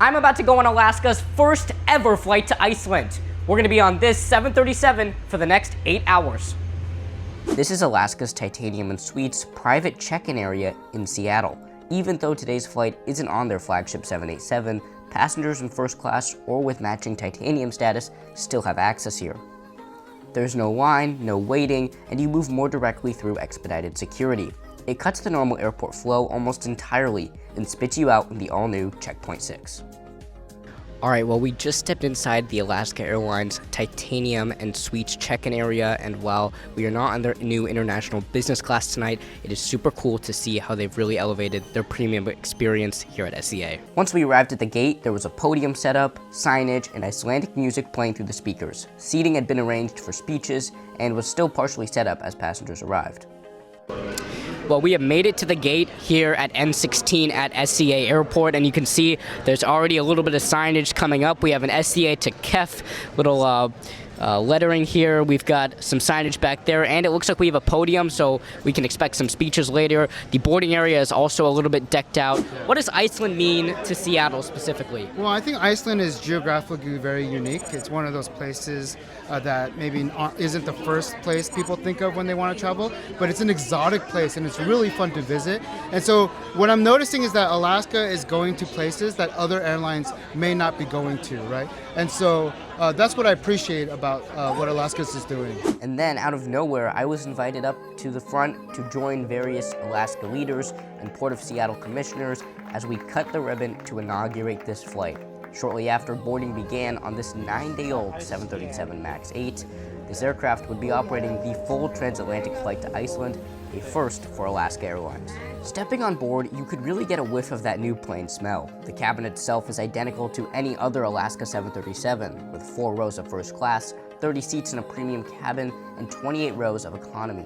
I'm about to go on Alaska's first ever flight to Iceland. We're going to be on this 737 for the next 8 hours. This is Alaska's Titanium and Suites private check-in area in Seattle. Even though today's flight isn't on their flagship 787, passengers in first class or with matching titanium status still have access here. There's no line, no waiting, and you move more directly through expedited security. It cuts the normal airport flow almost entirely and spits you out in the all-new Checkpoint 6. Alright, well, we just stepped inside the Alaska Airlines Titanium and Suites check-in area, and while we are not on their new international business class tonight, it is super cool to see how they've really elevated their premium experience here at SEA. Once we arrived at the gate, there was a podium set up, signage, and Icelandic music playing through the speakers. Seating had been arranged for speeches and was still partially set up as passengers arrived. Well, we have made it to the gate here at N16 at SEA Airport, and you can see there's already a little bit of signage coming up. We have an SEA to Kef little lettering here. We've got some signage back there, and it looks like we have a podium, so we can expect some speeches later. The boarding area is also a little bit decked out. What does Iceland mean to Seattle specifically? Well, I think Iceland is geographically very unique. It's one of those places that maybe isn't the first place people think of when they want to travel, but it's an exotic place and it's really fun to visit. And so what I'm noticing is that Alaska is going to places that other airlines may not be going to, right? And so that's what I appreciate about what Alaska's is doing. And then, out of nowhere, I was invited up to the front to join various Alaska leaders and Port of Seattle commissioners as we cut the ribbon to inaugurate this flight. Shortly after boarding began on this 9-day-old 737 MAX 8, this aircraft would be operating the full transatlantic flight to Iceland, a first for Alaska Airlines. Stepping on board, you could really get a whiff of that new plane smell. The cabin itself is identical to any other Alaska 737, with 4 rows of first class, 30 seats in a premium cabin, and 28 rows of economy.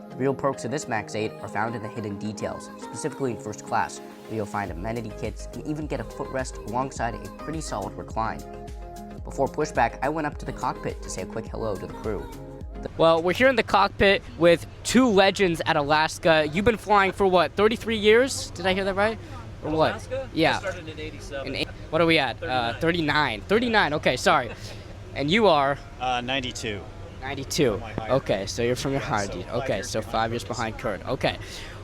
The real perks of this MAX 8 are found in the hidden details, specifically in first class, where you'll find amenity kits and even get a footrest alongside a pretty solid recline. Before pushback, I went up to the cockpit to say a quick hello to the crew. Well, we're here in the cockpit with 2 legends at Alaska. You've been flying for what, 33 years? Did I hear that right? Or what? Alaska? Yeah. I started in 87. What are we at? 39. 39, okay, sorry. And you are? 92. 92. Okay, so you're from your heart. Okay, so 5 years behind Kurt. Okay.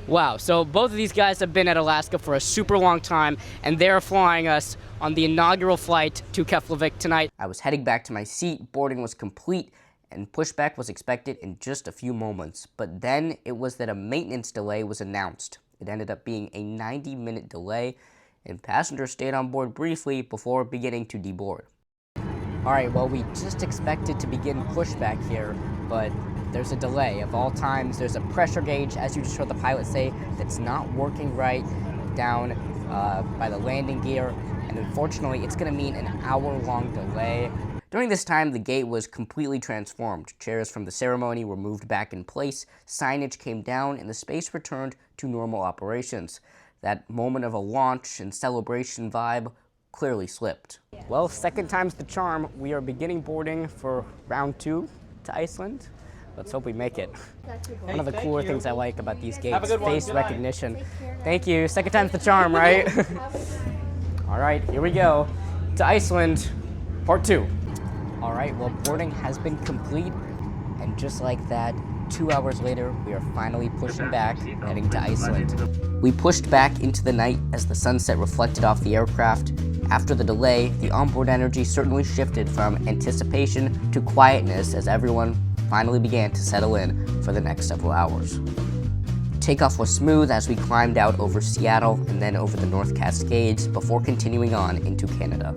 Wow, so both of these guys have been at Alaska for a super long time, and they're flying us on the inaugural flight to Keflavic tonight. I was heading back to my seat, boarding was complete, and pushback was expected in just a few moments. But then it was that a maintenance delay was announced. It ended up being a 90-minute delay, and passengers stayed on board briefly before beginning to deboard. Alright, well, we just expected to begin pushback here, but there's a delay. Of all times, there's a pressure gauge, as you just heard the pilot say, that's not working right down by the landing gear, and unfortunately, it's going to mean an hour-long delay. During this time, the gate was completely transformed. Chairs from the ceremony were moved back in place, signage came down, and the space returned to normal operations. That moment of a launch and celebration vibe clearly slipped. Well, second time's the charm. We are beginning boarding for round 2 to Iceland. Let's hope we make it. One of the cooler things I like about these gates, face recognition. Thank you. Second time's the charm, right? All right, here we go. To Iceland, part 2. All right, well, boarding has been complete, and just like that, 2 hours later, we are finally pushing back, heading to Iceland. We pushed back into the night as the sunset reflected off the aircraft. After the delay, the onboard energy certainly shifted from anticipation to quietness as everyone finally began to settle in for the next several hours. Takeoff was smooth as we climbed out over Seattle and then over the North Cascades before continuing on into Canada.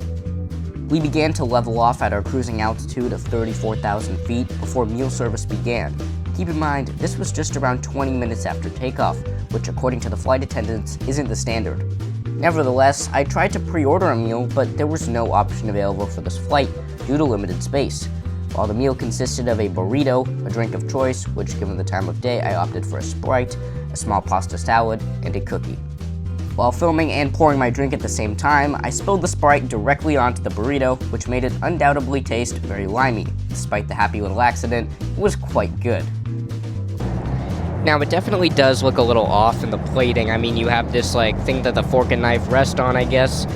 We began to level off at our cruising altitude of 34,000 feet before meal service began. Keep in mind, this was just around 20 minutes after takeoff, which according to the flight attendants isn't the standard. Nevertheless, I tried to pre-order a meal, but there was no option available for this flight due to limited space. While the meal consisted of a burrito, a drink of choice, which given the time of day I opted for a Sprite, a small pasta salad, and a cookie. While filming and pouring my drink at the same time, I spilled the Sprite directly onto the burrito, which made it undoubtedly taste very limey. Despite the happy little accident, it was quite good. Now, it definitely does look a little off in the plating. I mean, you have this, like, thing that the fork and knife rest on, I guess,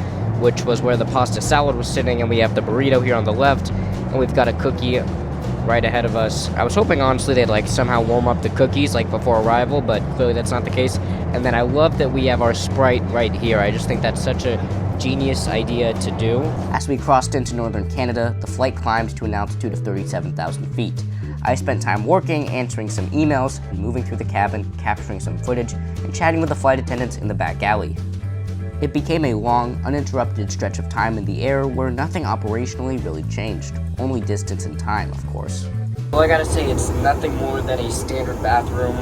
which was where the pasta salad was sitting, and we have the burrito here on the left, and we've got a cookie right ahead of us. I was hoping, honestly, they'd like somehow warm up the cookies like before arrival, but clearly that's not the case. And then I love that we have our Sprite right here. I just think that's such a genius idea to do. As we crossed into northern Canada, the flight climbed to an altitude of 37,000 feet. I spent time working, answering some emails, and moving through the cabin, capturing some footage, and chatting with the flight attendants in the back alley. It became a long, uninterrupted stretch of time in the air where nothing operationally really changed, only distance and time, of course. Well, I gotta say, it's nothing more than a standard bathroom.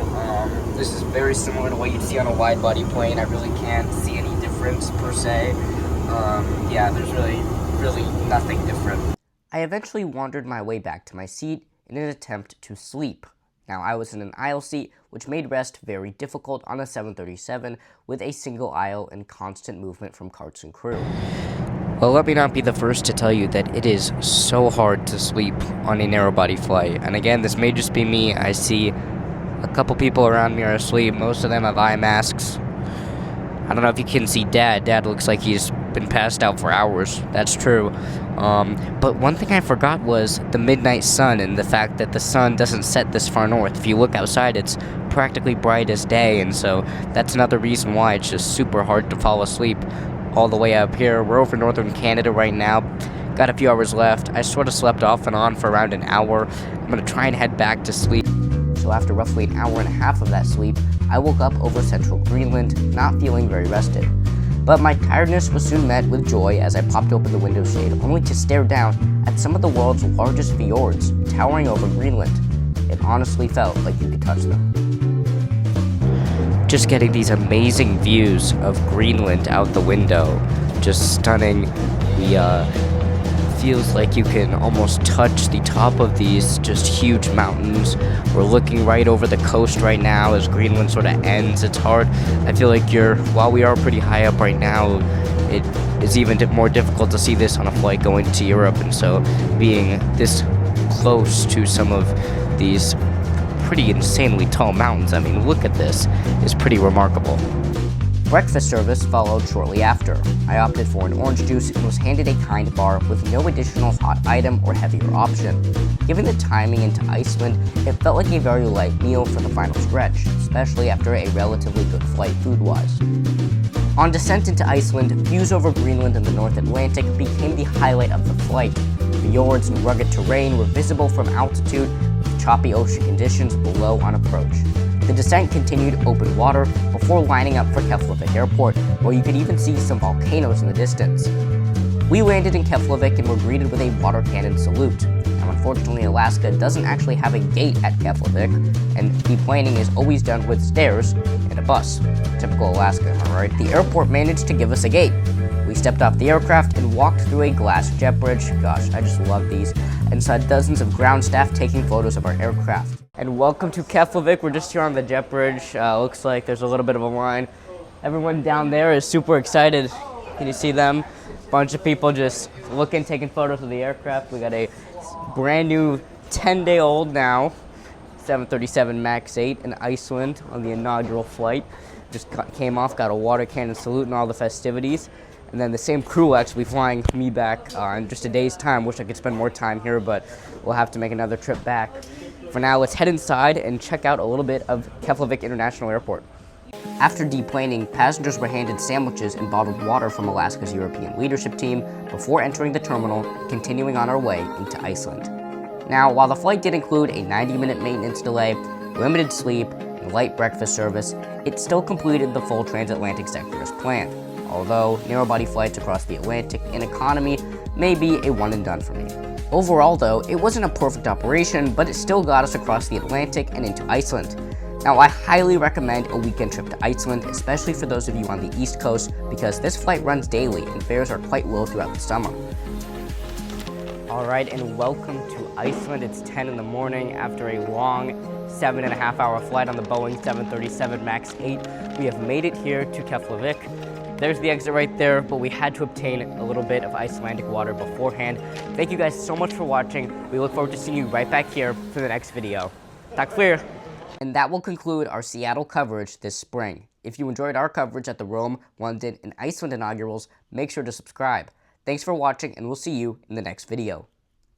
This is very similar to what you'd see on a wide-body plane. I really can't see any difference, per se. Yeah, there's really nothing different. I eventually wandered my way back to my seat in an attempt to sleep. Now, I was in an aisle seat, which made rest very difficult on a 737 with a single aisle and constant movement from carts and crew. Well, let me not be the first to tell you that it is so hard to sleep on a narrow-body flight. And again, this may just be me. I see a couple people around me are asleep. Most of them have eye masks. I don't know if you can see Dad. Dad looks like he's been passed out for hours. That's true. But one thing I forgot was the midnight sun and the fact that the sun doesn't set this far north. If you look outside, it's practically bright as day, and so that's another reason why it's just super hard to fall asleep all the way up here. We're over northern Canada right now. Got a few hours left. I sort of slept off and on for around an hour. I'm gonna try and head back to sleep. So after roughly an hour and a half of that sleep, I woke up over central Greenland, not feeling very rested. But my tiredness was soon met with joy as I popped open the window shade, only to stare down at some of the world's largest fjords towering over Greenland. It honestly felt like you could touch them. Just getting these amazing views of Greenland out the window, just stunning. Feels like you can almost touch the top of these just huge mountains. We're looking right over the coast right now as Greenland sort of ends. It's hard. I feel like while we are pretty high up right now, it is even more difficult to see this on a flight going to Europe, and so being this close to some of these pretty insanely tall mountains, I mean, look at this, is pretty remarkable. Breakfast service followed shortly after. I opted for an orange juice and was handed a kind bar with no additional hot item or heavier option. Given the timing into Iceland, it felt like a very light meal for the final stretch, especially after a relatively good flight food-wise. On descent into Iceland, views over Greenland and the North Atlantic became the highlight of the flight. Fjords and rugged terrain were visible from altitude, with choppy ocean conditions below on approach. The descent continued open water before lining up for Keflavic Airport, where you could even see some volcanoes in the distance. We landed in Keflavic and were greeted with a water cannon salute. Now, unfortunately, Alaska doesn't actually have a gate at Keflavic, and deplaning is always done with stairs and a bus. Typical Alaska, am I right? The airport managed to give us a gate. We stepped off the aircraft and walked through a glass jet bridge. Gosh, I just love these. And saw dozens of ground staff taking photos of our aircraft. And welcome to Keflavic. We're just here on the jet bridge. Looks like there's a little bit of a line. Everyone down there is super excited. Can you see them? Bunch of people just looking, taking photos of the aircraft. We got a brand new 10-day-old now 737 MAX 8 in Iceland on the inaugural flight. Just came off, got a water cannon salute and all the festivities. And then the same crew will actually be flying me back in just a day's time. Wish I could spend more time here, but we'll have to make another trip back. For now, let's head inside and check out a little bit of Keflavic International Airport. After deplaning, passengers were handed sandwiches and bottled water from Alaska's European leadership team before entering the terminal and continuing on our way into Iceland. Now, while the flight did include a 90-minute maintenance delay, limited sleep, and light breakfast service, it still completed the full transatlantic sector as planned. Although narrow-body flights across the Atlantic in economy may be a one-and-done for me. Overall, though, it wasn't a perfect operation, but it still got us across the Atlantic and into Iceland. Now, I highly recommend a weekend trip to Iceland, especially for those of you on the East Coast, because this flight runs daily and fares are quite low throughout the summer. All right, and welcome to Iceland. It's 10 in the morning after a long 7.5-hour flight on the Boeing 737 MAX 8. We have made it here to Keflavic. There's the exit right there, but we had to obtain a little bit of Icelandic water beforehand. Thank you guys so much for watching. We look forward to seeing you right back here for the next video. Takk fyrir. And that will conclude our Seattle coverage this spring. If you enjoyed our coverage at the Rome, London, and Iceland inaugurals, make sure to subscribe. Thanks for watching, and we'll see you in the next video.